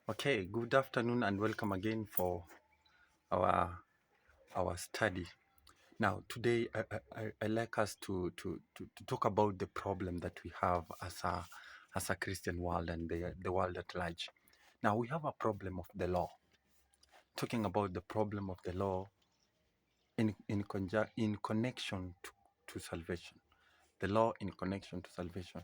Okay, good afternoon and welcome again for our our study. Now, today I like us to talk about the problem that we have as a Christian world and the world at large. Now, we have a problem of the law. Talking about the problem of the law in connection to salvation. The law in connection to salvation.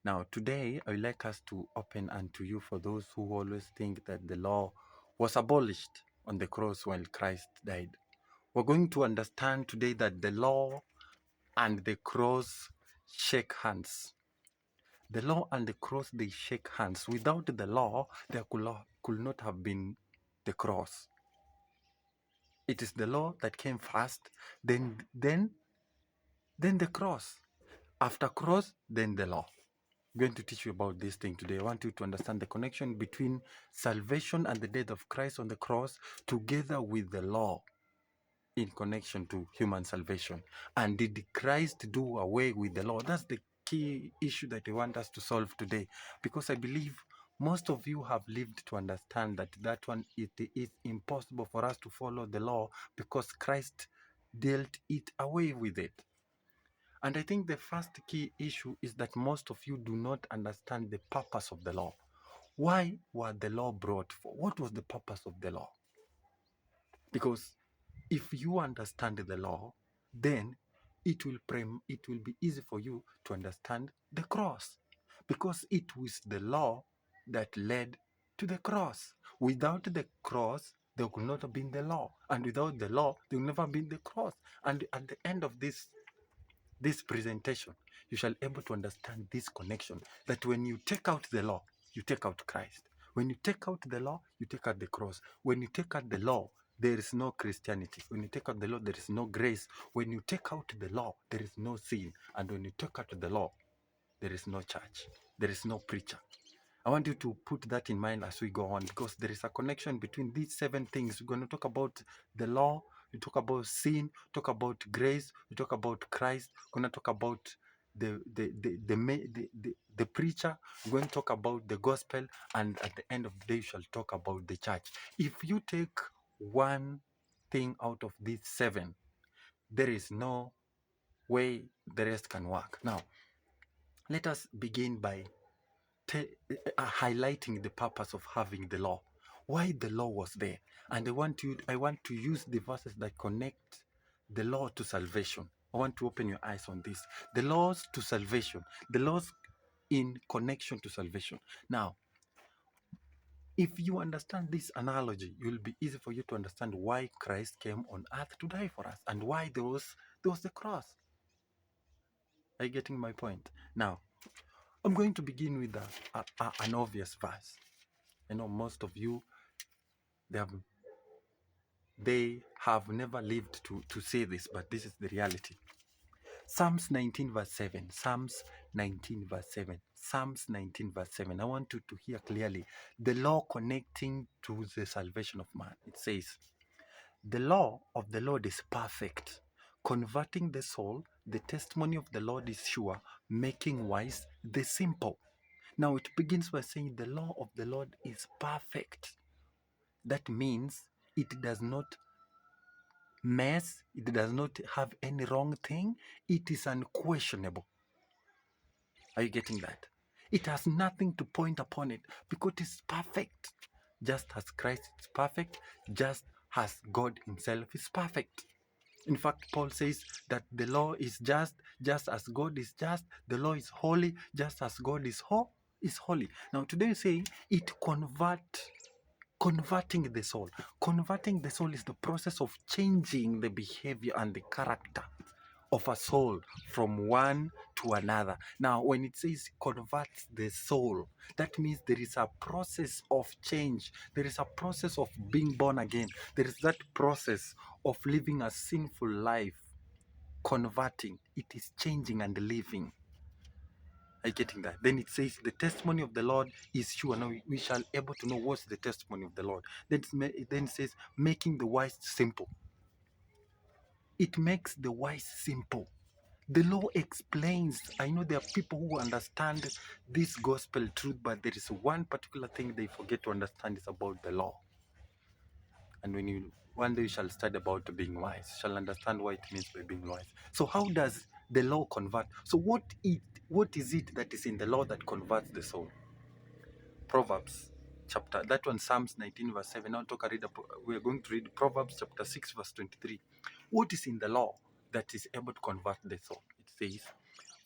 Now, today, I would like us to open unto you for those who always think that the law was abolished on the cross when Christ died. We're going to understand today that the law and the cross shake hands. The law and the cross, they shake hands. Without the law, there could not have been the cross. It is the law that came first, then the cross. After cross, then the law. I'm going to teach you about this thing today. I want you to understand the connection between salvation and the death of Christ on the cross together with the law in connection to human salvation. And did Christ do away with the law? That's the key issue that I want us to solve today, because I believe most of you have lived to understand that one, it is impossible for us to follow the law because Christ dealt it away with it. And I think the first key issue is that most of you do not understand the purpose of the law. Why was the law brought for? What was the purpose of the law? Because if you understand the law, then it will be easy for you to understand the cross, because it was the law that led to the cross. Without the cross, there could not have been the law, and without the law, there would never have been the cross. And at the end of this presentation, you shall be able to understand this connection, that when you take out the law, you take out Christ. When you take out the law, you take out the cross. When you take out the law, there is no Christianity. When you take out the law, there is no grace. When you take out the law, there is no sin. And when you take out the law, there is no church. There is no preacher. I want you to put that in mind as we go on, because there is a connection between these 7 things. We're going to talk about the law, we talk about sin, talk about grace, we talk about Christ, we're going to talk about the preacher, we're going to talk about the gospel, and at the end of the day, we shall talk about the church. If you take one thing out of these 7, there is no way the rest can work. Now, let us begin by highlighting the purpose of having the law, why the law was there. And I want to use the verses that connect the law to salvation. I want to open your eyes on this. The laws to salvation, the laws in connection to salvation. Now, if you understand this analogy, it will be easy for you to understand why Christ came on earth to die for us and why there was the cross. Are you getting my point? Now, I'm going to begin with an obvious verse. I know most of you, they have never lived to say this, but this is the reality. Psalms 19 verse 7. Psalms 19 verse 7. Psalms 19 verse 7. I want you to hear clearly the law connecting to the salvation of man. It says, the law of the Lord is perfect, converting the soul. The testimony of the Lord is sure, making wise the simple. Now it begins by saying the law of the Lord is perfect. That means it does not mess, it does not have any wrong thing, it is unquestionable. Are you getting that? It has nothing to point upon it because it's perfect. Just as Christ is perfect, just as God himself is perfect. In fact, Paul says that the law is just as God is just. The law is holy, just as God is holy. Now today we say it converting the soul. Converting the soul is the process of changing the behavior and the character of a soul from one to another. Now, when it says converts the soul, that means there is a process of change. There is a process of being born again. There is that process of living a sinful life, converting. It is changing and living. Are you getting that? Then it says the testimony of the Lord is sure. Now we shall able to know what's the testimony of the Lord. Then it says making the wise simple. It makes the wise simple. The law explains. I know there are people who understand this gospel truth, but there is one particular thing they forget to understand is about the law. And when you one day you shall study about being wise, you shall understand what it means by being wise. So how does the law convert? So what is it that is in the law that converts the soul? Proverbs chapter, that one, Psalms 19 verse 7. Now we are going to read Proverbs chapter 6 verse 23. What is in the law that is able to convert the soul? It says,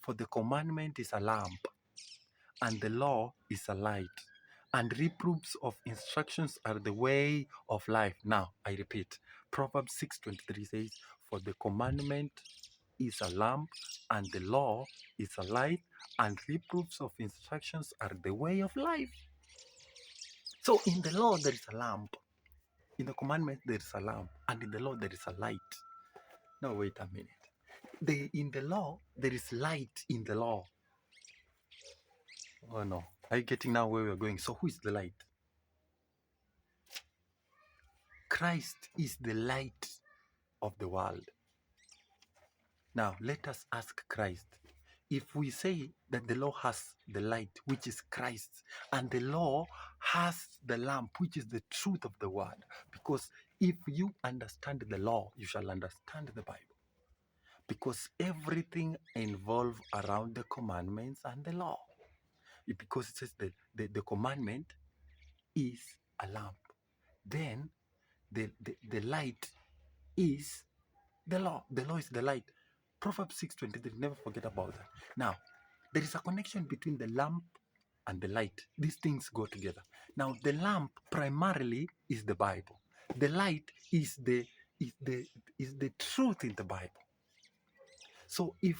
for the commandment is a lamp, and the law is a light, and reproofs of instructions are the way of life. Now, I repeat, Proverbs 6:23 says, for the commandment is a lamp, and the law is a light, and reproofs of instructions are the way of life. So in the law there is a lamp, in the commandment there is a lamp, and in the law there is a light. Now wait a minute. In the law there is light in the law. Oh no. Are you getting now where we're going? So who is the light? Christ is the light of the world. Now let us ask Christ. If we say that the law has the light, which is Christ, and the law has the lamp, which is the truth of the word, because if you understand the law, you shall understand the Bible. Because everything involves around the commandments and the law. Because it says the commandment is a lamp. Then the light is the law. The law is the light. Proverbs 6:23, never forget about that. Now, there is a connection between the lamp and the light. These things go together. Now, the lamp primarily is the Bible. The light is the truth in the Bible. So if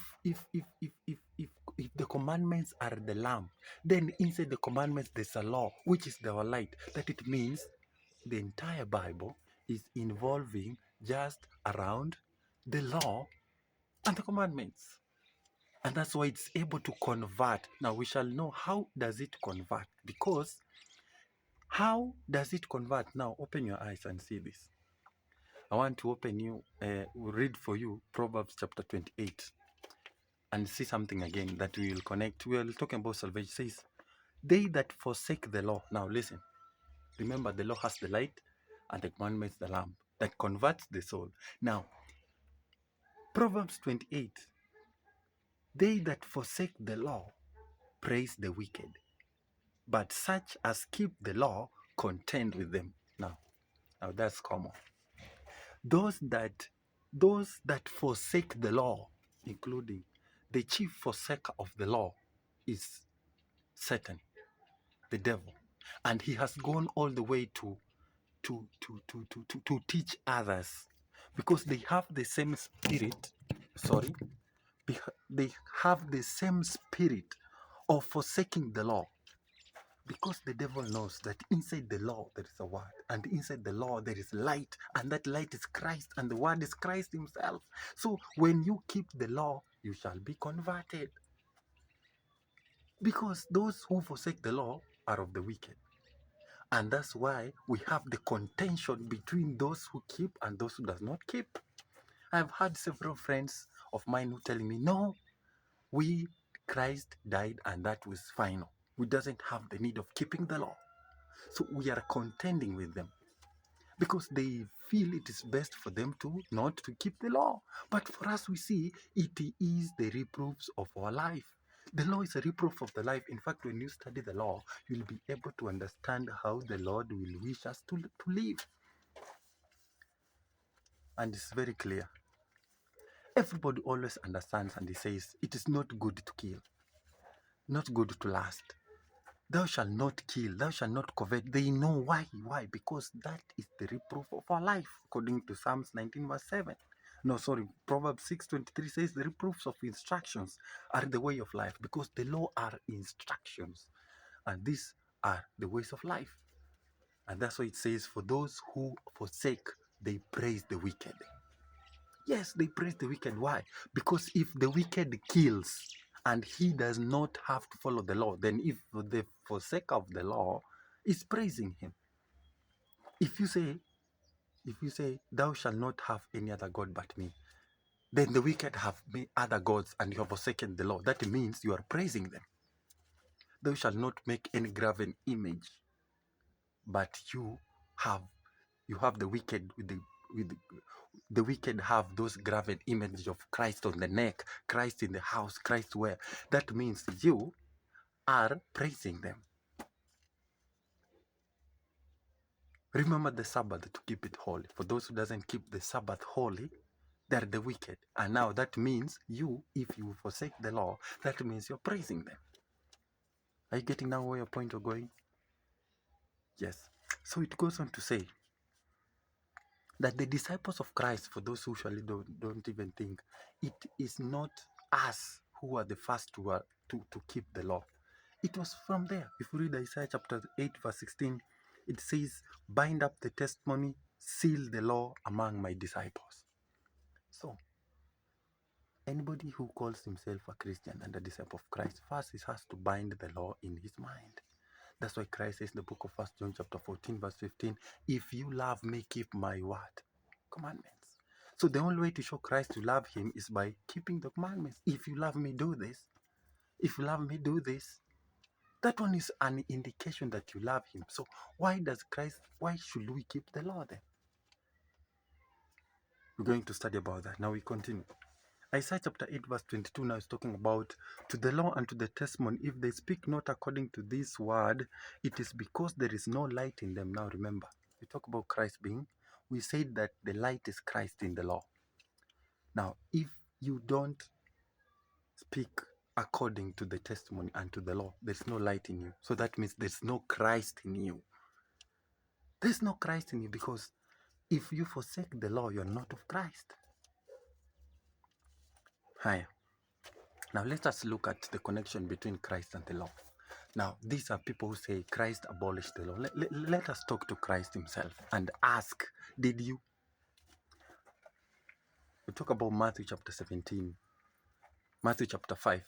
the commandments are the lamp, then inside the commandments there's a law, which is the light. That it means the entire Bible is involving just around the law and the commandments. And that's why it's able to convert. Now we shall know how does it convert. Because how does it convert? Now open your eyes and see this. I want to read for you Proverbs chapter 28 and see something again that we will connect. We are talking about salvation. It says, they that forsake the law. Now listen. Remember, the law has the light and the commandments the lamp that converts the soul. Now, Proverbs 28. They that forsake the law praise the wicked, but such as keep the law contend with them. Now that's common. Those that forsake the law, including the chief forsaker of the law, is Satan, the devil, and he has gone all the way to teach others, because they have the same spirit. They have the same spirit of forsaking the law. Because the devil knows that inside the law there is a word, and inside the law there is light, and that light is Christ, and the word is Christ himself. So when you keep the law, you shall be converted. Because those who forsake the law are of the wicked. And that's why we have the contention between those who keep and those who does not keep. I've had several friends of mine who telling me, no, Christ died and that was final. We doesn't have the need of keeping the law. So we are contending with them because they feel it is best for them to not to keep the law. But for us, we see it is the reproofs of our life. The law is a reproof of the life. In fact, when you study the law, you'll be able to understand how the Lord will wish us to live. And it's very clear. Everybody always understands and he says, it is not good to kill, not good to lust. Thou shalt not kill, thou shalt not covet. They know why. Why? Because that is the reproof of our life, according to Psalms 19 verse 7. No, sorry, Proverbs 6:23 says the reproofs of instructions are the way of life, because the law are instructions. And these are the ways of life. And that's why it says, for those who forsake, they praise the wicked. Yes, they praise the wicked. Why? Because if the wicked kills and he does not have to follow the law, then if the forsaker of the law is praising him. If you say, thou shalt not have any other God but me, Then the wicked have made other gods and you have forsaken the law. That means you are praising them. Thou shalt not make any graven image, but you have the wicked with the wicked have those graven images of Christ on the neck, Christ in the house, Christ where. That means you are praising them. Remember the Sabbath to keep it holy. For those who doesn't keep the Sabbath holy, they're the wicked. And now that means you, if you forsake the law, that means you're praising them. Are you getting now where your point of going? Yes. So it goes on to say that the disciples of Christ, for those who usually don't even think, it is not us who are the first to keep the law. It was from there. If you read Isaiah chapter 8 verse 16, it says, bind up the testimony, seal the law among my disciples. So anybody who calls himself a Christian and a disciple of Christ, first he has to bind the law in his mind. That's why Christ says in the book of 1 John chapter 14 verse 15, if you love me, keep my word, commandments. So the only way to show Christ you love him is by keeping the commandments. If you love me, do this. If you love me, do this. That one is an indication that you love him. So why should we keep the law then? We're going to study about that. Now we continue. Isaiah chapter 8 verse 22 now is talking about, to the law and to the testimony, if they speak not according to this word, it is because there is no light in them. Now remember, we talk about Christ being, we said that the light is Christ in the law. Now, if you don't speak according to the testimony and to the law, there's no light in you. So that means there's no Christ in you. There's no Christ in you, because if you forsake the law, you're not of Christ. Hi. Now let us look at the connection between Christ and the law. Now, these are people who say Christ abolished the law. Let us talk to Christ himself and ask, did you? We talk about Matthew chapter 17, Matthew chapter 5.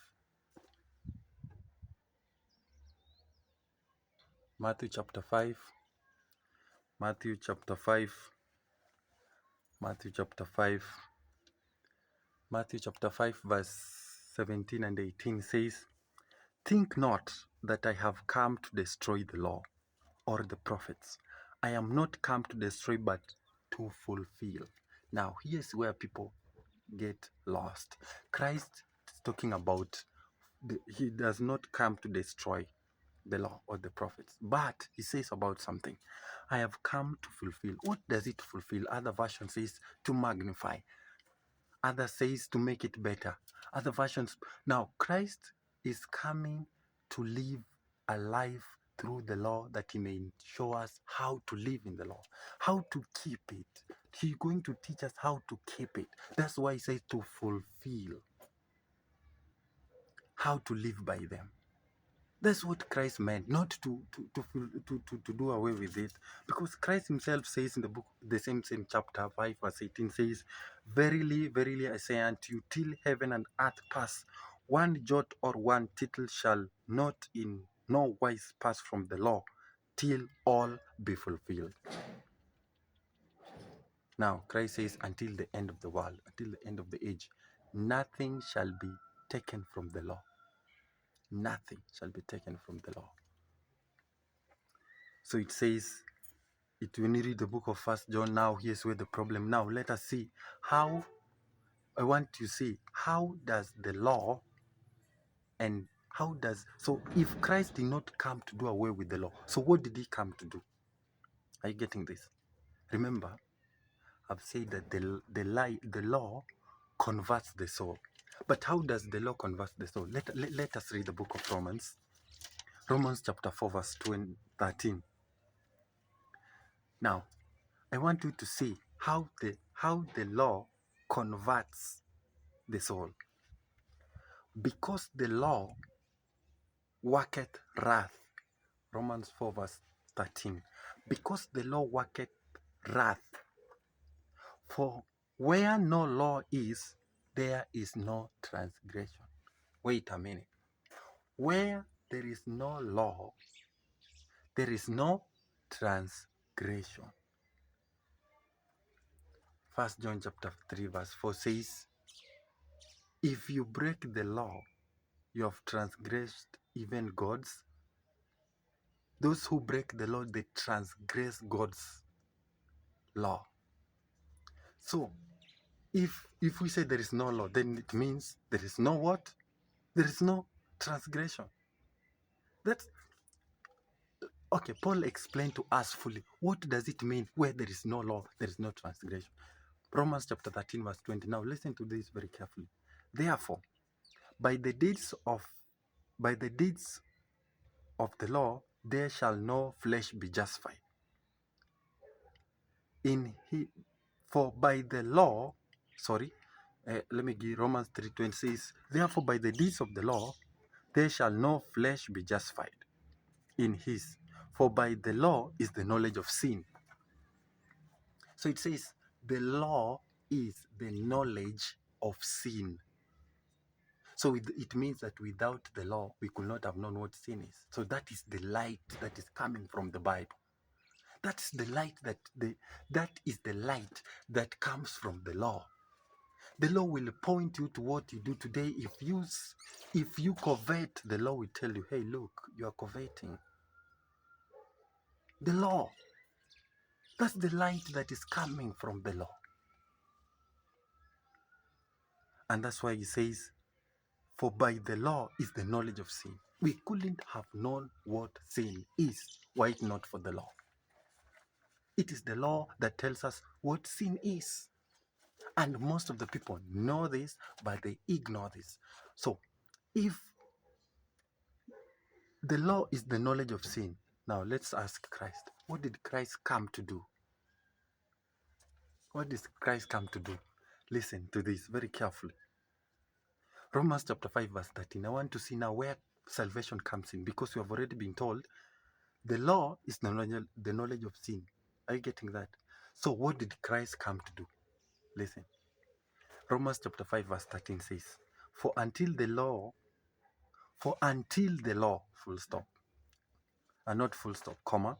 Matthew chapter 5, Matthew chapter 5, Matthew chapter 5, Matthew chapter 5 verse 17 and 18 says, think not that I have come to destroy the law or the prophets. I am not come to destroy but to fulfill. Now here's where people get lost. Christ is talking about he does not come to destroy the law or the prophets, but he says about something. I have come to fulfill. What does it fulfill? Other version says to magnify. Other says to make it better. Other versions. Now Christ is coming to live a life through the law, that he may show us how to live in the law, how to keep it. He's going to teach us how to keep it. That's why he says to fulfill, how to live by them. That's what Christ meant, not to do away with it. Because Christ himself says in the book, the same chapter 5 verse 18 says, verily, verily I say unto you, till heaven and earth pass, one jot or one tittle shall not in no wise pass from the law, till all be fulfilled. Now Christ says, until the end of the world, until the end of the age, nothing shall be taken from the law. Nothing shall be taken from the law. So it says, when you read the book of 1 John, now here's where the problem. Now let us see how, I want to see, how does the law and so if Christ did not come to do away with the law, so what did he come to do? Are you getting this? Remember, I've said that the law converts the soul. But how does the law convert the soul? Let us read the book of Romans. Romans chapter 4 verse 13. Now, I want you to see how the law converts the soul. Because the law worketh wrath. Romans 4 verse 13. Because the law worketh wrath. For where no law is, there is no transgression. Wait a minute. Where there is no law, there is no transgression. 1 John chapter 3 verse 4 says, if you break the law, you have transgressed even God's. Those who break the law, they transgress God's law. So if we say there is no law, then it means there is no what? There is no transgression. That's okay. Paul explained to us fully what does it mean where there is no law, there is no transgression. Romans chapter 13 verse 20. Now listen to this very carefully. Therefore, by the deeds of the law, there shall no flesh be justified. For by the law, let me give Romans 3:20 says, therefore by the deeds of the law, there shall no flesh be justified in his. For by the law is the knowledge of sin. So it says the law is the knowledge of sin. So it means that without the law, we could not have known what sin is. So that is the light that is coming from the Bible. That's the light that is the light that comes from the law. The law will point you to what you do today. If you covet, the law will tell you, hey, look, you are coveting. The law. That's the light that is coming from the law. And that's why he says, for by the law is the knowledge of sin. We couldn't have known what sin is were it not for the law. It is the law that tells us what sin is. And most of the people know this, but they ignore this. So, if the law is the knowledge of sin, now let's ask Christ. What did Christ come to do? What did Christ come to do? Listen to this very carefully. Romans chapter 5 verse 13. I want to see now where salvation comes in, because we have already been told the law is the knowledge of sin. Are you getting that? So what did Christ come to do? Listen. Romans chapter 5 verse 13 says, For until the law, full stop, and not full stop, comma,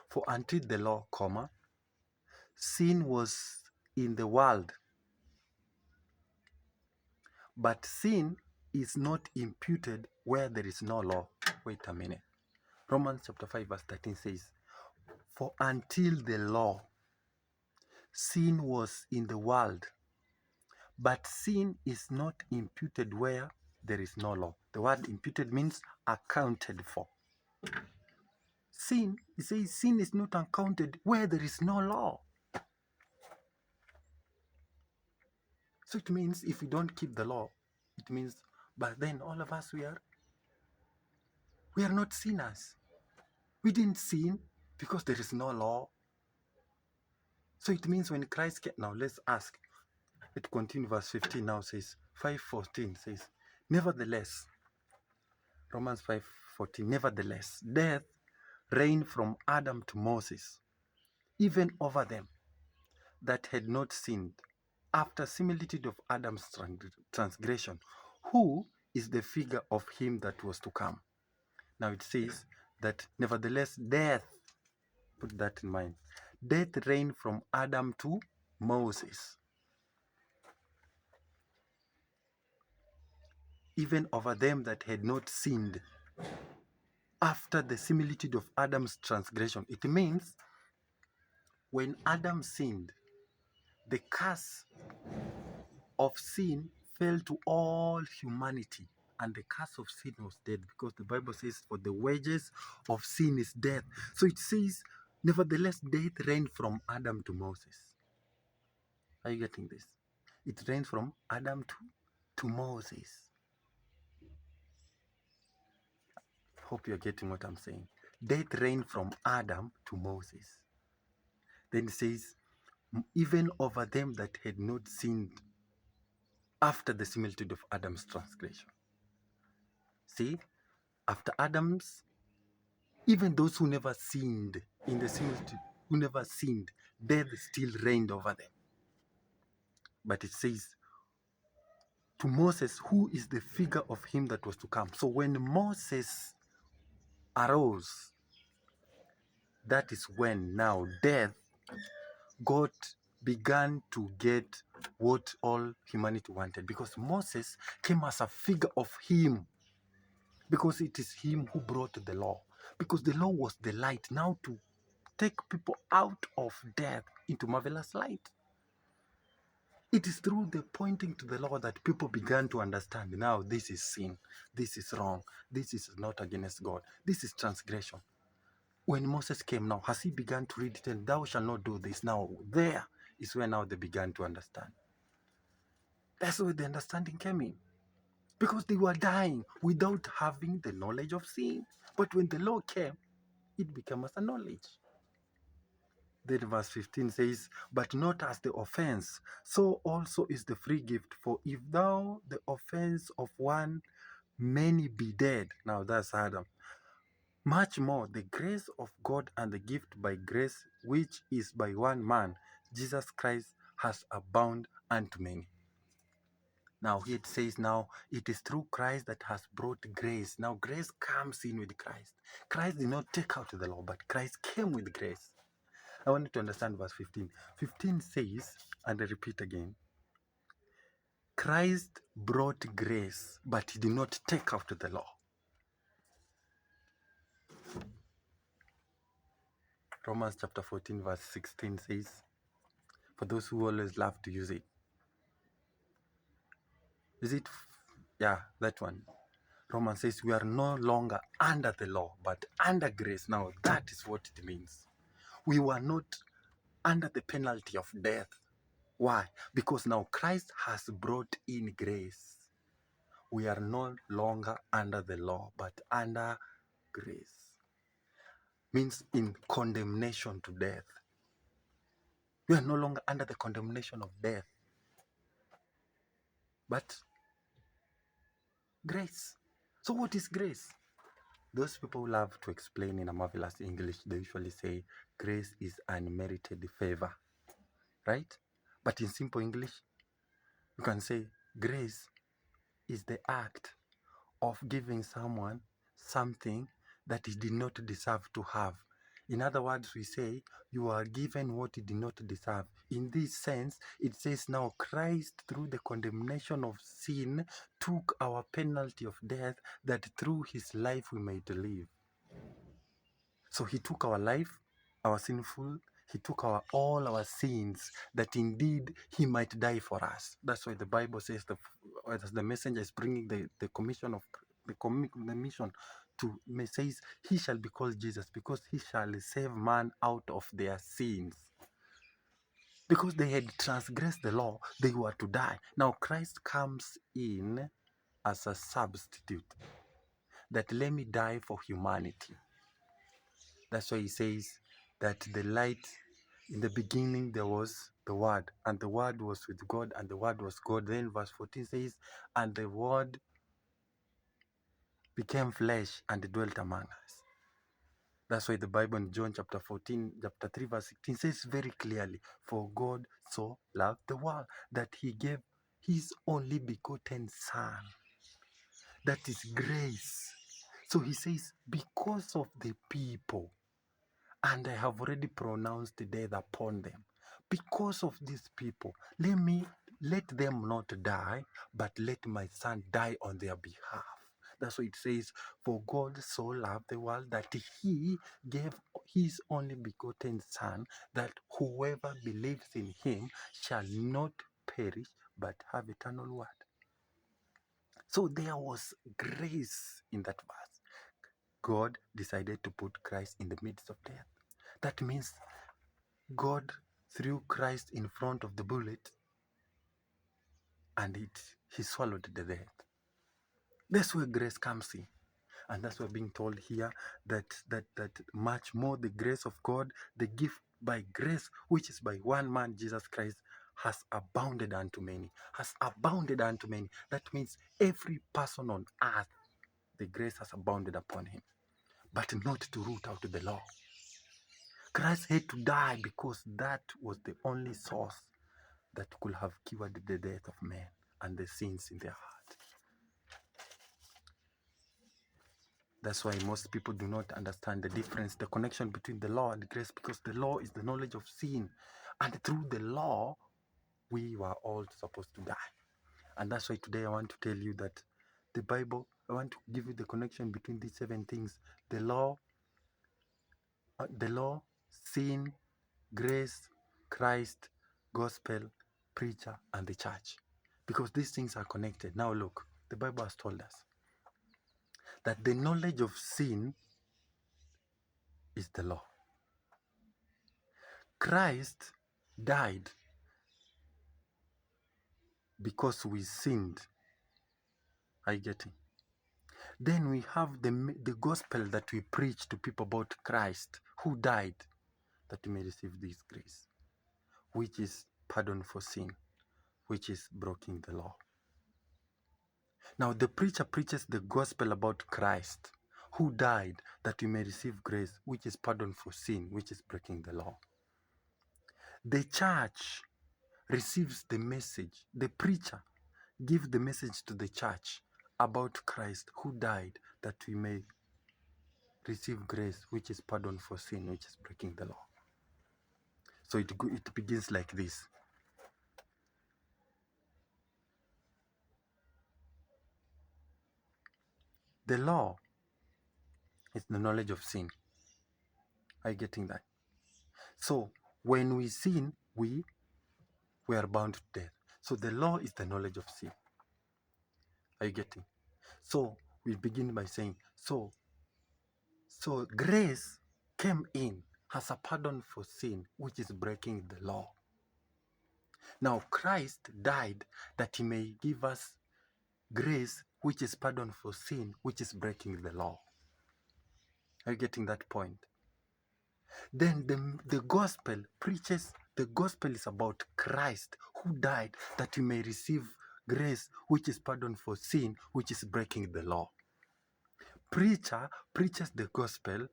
for until the law, comma, sin was in the world, but sin is not imputed where there is no law. Wait a minute. Romans chapter 5 verse 13 says, For until the law, sin was in the world, but sin is not imputed where there is no law. The word imputed means accounted for. Sin, it says sin is not accounted where there is no law. So it means if we don't keep the law, it means, but then all of us, we are not sinners. We didn't sin because there is no law. So it means when Christ came, now let's ask, it continues, verse 15 now says, 5:14 says, nevertheless, Romans 5:14, nevertheless, death reigned from Adam to Moses, even over them that had not sinned, after similitude of Adam's transgression, who is the figure of him that was to come. Now it says that nevertheless death, put that in mind, death reigned from Adam to Moses, even over them that had not sinned, after the similitude of Adam's transgression. It means when Adam sinned, the curse of sin fell to all humanity, and the curse of sin was death, because the Bible says for the wages of sin is death. So it says nevertheless death reigned from Adam to Moses. Are you getting this? It reigned from Adam to Moses. Hope you're getting what I'm saying. Death reigned from Adam to Moses. Then it says even over them that had not sinned, after the similitude of Adam's transgression. See, after Adam's, even those who never sinned, in the similitude, who never sinned, death still reigned over them. But it says, to Moses, who is the figure of him that was to come. So when Moses arose, that is when now death began to get what all humanity wanted, because Moses came as a figure of him, because it is him who brought the law, because the law was the light now to take people out of death into marvelous light. It is through the pointing to the law that people began to understand, now this is sin, this is wrong, this is not against God, this is transgression. When Moses came now, as he began to read it, and thou shalt not do this, now there is where now they began to understand. That's where the understanding came in. Because they were dying without having the knowledge of sin. But when the law came, it became as a knowledge. Then verse 15 says, but not as the offense, so also is the free gift. For if thou the offense of one, many be dead. Now that's Adam. Much more the grace of God and the gift by grace, which is by one man, Jesus Christ, has abounded unto many. Now here it says, now it is through Christ that has brought grace. Now grace comes in with Christ. Christ did not take out the law, but Christ came with grace. I want you to understand verse 15. 15 says, and I repeat again, Christ brought grace, but he did not take out the law. Romans chapter 14 verse 16 says, for those who always love to use it. Is it? Yeah, that one. Romans says we are no longer under the law, but under grace. Now that is what it means. We were not under the penalty of death. Why? Because now Christ has brought in grace. We are no longer under the law, but under grace. Means in condemnation to death. We are no longer under the condemnation of death, but grace. So what is grace? Those people who love to explain in a marvelous English, they usually say grace is unmerited favor, right? But in simple English, you can say grace is the act of giving someone something that he did not deserve to have. In other words, we say you are given what you did not deserve. In this sense, it says now Christ, through the condemnation of sin, took our penalty of death, that through his life we might live. So he took our life, our sinful, he took all our sins, that indeed he might die for us. That's why the Bible says as the messenger is bringing the commission of the mission to says he shall be called Jesus, because he shall save man out of their sins. Because they had transgressed the law, they were to die. Now Christ comes in as a substitute, that let me die for humanity. That's why he says that the light, in the beginning there was the Word, and the Word was with God, and the Word was God. Then verse 14 says, and the Word became flesh and dwelt among us. That's why the Bible in John chapter 3 verse 16 says very clearly, for God so loved the world that he gave his only begotten Son. That is grace. So he says, because of the people, and I have already pronounced death upon them. Because of these people, let them not die, but let my Son die on their behalf. That's what it says, for God so loved the world that he gave his only begotten Son, that whoever believes in him shall not perish, but have eternal life. So there was grace in that verse. God decided to put Christ in the midst of death. That means God threw Christ in front of the bullet, and he swallowed the death. That's where grace comes in. And that's what we're being told here, that much more the grace of God, the gift by grace, which is by one man, Jesus Christ, has abounded unto many. Has abounded unto many. That means every person on earth, the grace has abounded upon him. But not to root out the law. Christ had to die because that was the only source that could have cured the death of men and the sins in their heart. That's why most people do not understand the difference, the connection between the law and grace, because the law is the knowledge of sin. And through the law, we were all supposed to die. And that's why today I want to tell you that the Bible, I want to give you the connection between these 7 things: the law, sin, grace, Christ, gospel, preacher, and the church. Because these things are connected. Now look, the Bible has told us that the knowledge of sin is the law. Christ died because we sinned. Are you getting? Then we have the gospel that we preach to people about Christ who died that we may receive this grace, which is pardon for sin, which is breaking the law. Now the preacher preaches the gospel about Christ who died that we may receive grace, which is pardon for sin, which is breaking the law. The church receives the message. The preacher gives the message to the church about Christ who died that we may receive grace, which is pardon for sin, which is breaking the law. So it begins like this. The law is the knowledge of sin. Are you getting that? So when we sin, we are bound to death. So the law is the knowledge of sin. Are you getting? So we begin by saying, so grace came in as a pardon for sin, which is breaking the law. Now Christ died that he may give us grace, which is pardon for sin, which is breaking the law. Are you getting that point? Then the gospel preaches, the gospel is about Christ who died that we may receive grace, which is pardon for sin, which is breaking the law. Preacher preaches the gospel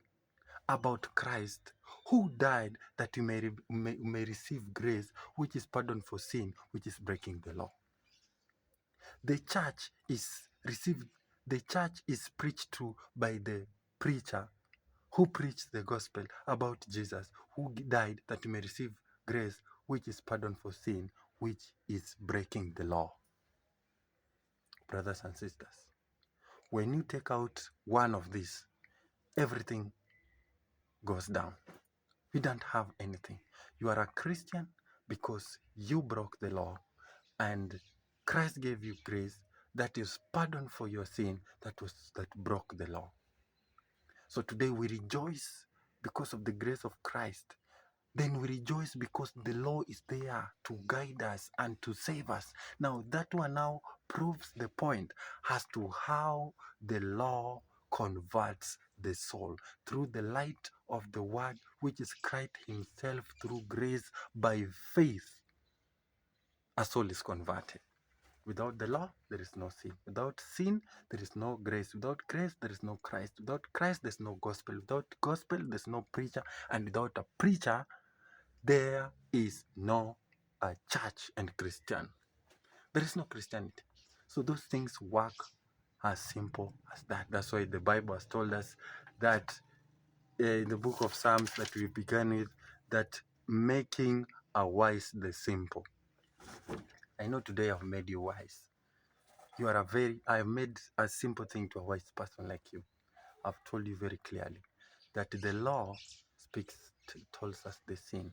about Christ who died that we may receive grace, which is pardon for sin, which is breaking the law. The church is received, the church is preached to by the preacher who preached the gospel about Jesus, who died that we may receive grace, which is pardon for sin, which is breaking the law. Brothers and sisters, when you take out one of these, everything goes down. You don't have anything. You are a Christian because you broke the law, and Christ gave you grace that is pardon for your sin that broke the law. So today we rejoice because of the grace of Christ. Then we rejoice because the law is there to guide us and to save us. Now that one now proves the point as to how the law converts the soul through the light of the word, which is Christ himself. Through grace by faith, a soul is converted. Without the law, there is no sin. Without sin, there is no grace. Without grace, there is no Christ. Without Christ, there's no gospel. Without gospel, there's no preacher. And without a preacher, there is no church and Christian. There is no Christianity. So those things work as simple as that. That's why the Bible has told us that in the book of Psalms that we began with, that making a wise the simple. I know today I've made you wise. You are I have made a simple thing to a wise person like you. I've told you very clearly that the law tells us the sin.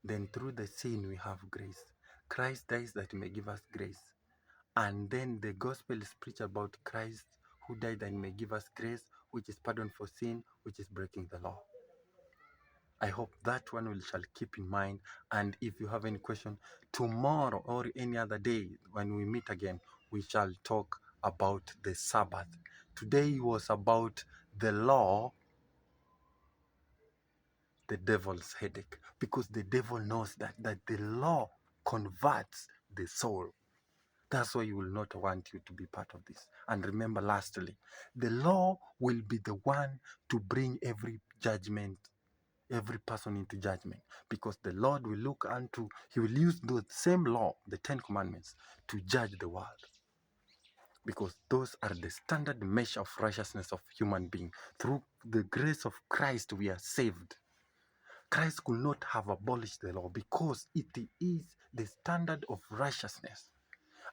Then through the sin we have grace. Christ dies that he may give us grace. And then the gospel is preached about Christ who died and may give us grace, which is pardon for sin, which is breaking the law. I hope that one shall keep in mind. And if you have any question, tomorrow or any other day when we meet again, we shall talk about the Sabbath. Today was about the law, the devil's headache, because the devil knows that the law converts the soul. That's why he will not want you to be part of this. And remember, lastly, the law will be the one to bring every person into judgment, because the Lord will look unto, he will use the same law, the 10 commandments, to judge the world, because those are the standard measure of righteousness of human being. Through the grace of Christ we are saved. Christ could not have abolished the law because it is the standard of righteousness.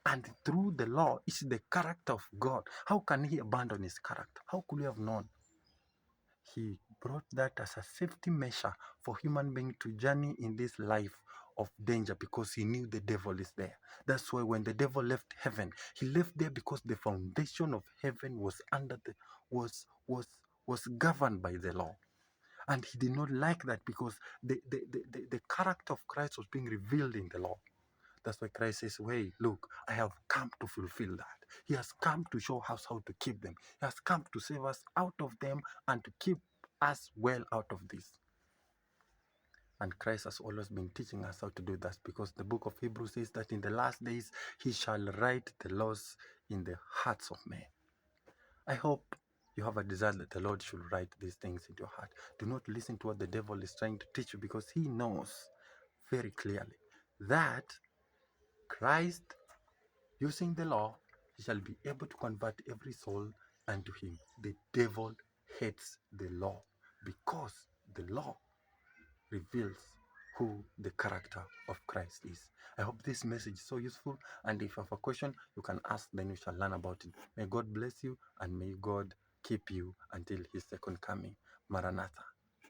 And through the law is the character of God. How can he abandon his character? How could he have known? He brought that as a safety measure for human being to journey in this life of danger because he knew the devil is there. That's why when the devil left heaven, he left there because the foundation of heaven was under the was governed by the law. And he did not like that because the character of Christ was being revealed in the law. That's why Christ says, "Hey, look, I have come to fulfill that. He has come to show us how to keep them. He has come to save us out of them and to keep us well out of this." And Christ has always been teaching us how to do that because the book of Hebrews says that in the last days, he shall write the laws in the hearts of men. I hope you have a desire that the Lord should write these things in your heart. Do not listen to what the devil is trying to teach you because he knows very clearly that Christ, using the law, he shall be able to convert every soul unto him. The devil hates the law because the law reveals who the character of Christ is. I hope this message is so useful, and if you have a question, you can ask, then we shall learn about it. May God bless you, and may God keep you until his second coming. Maranatha.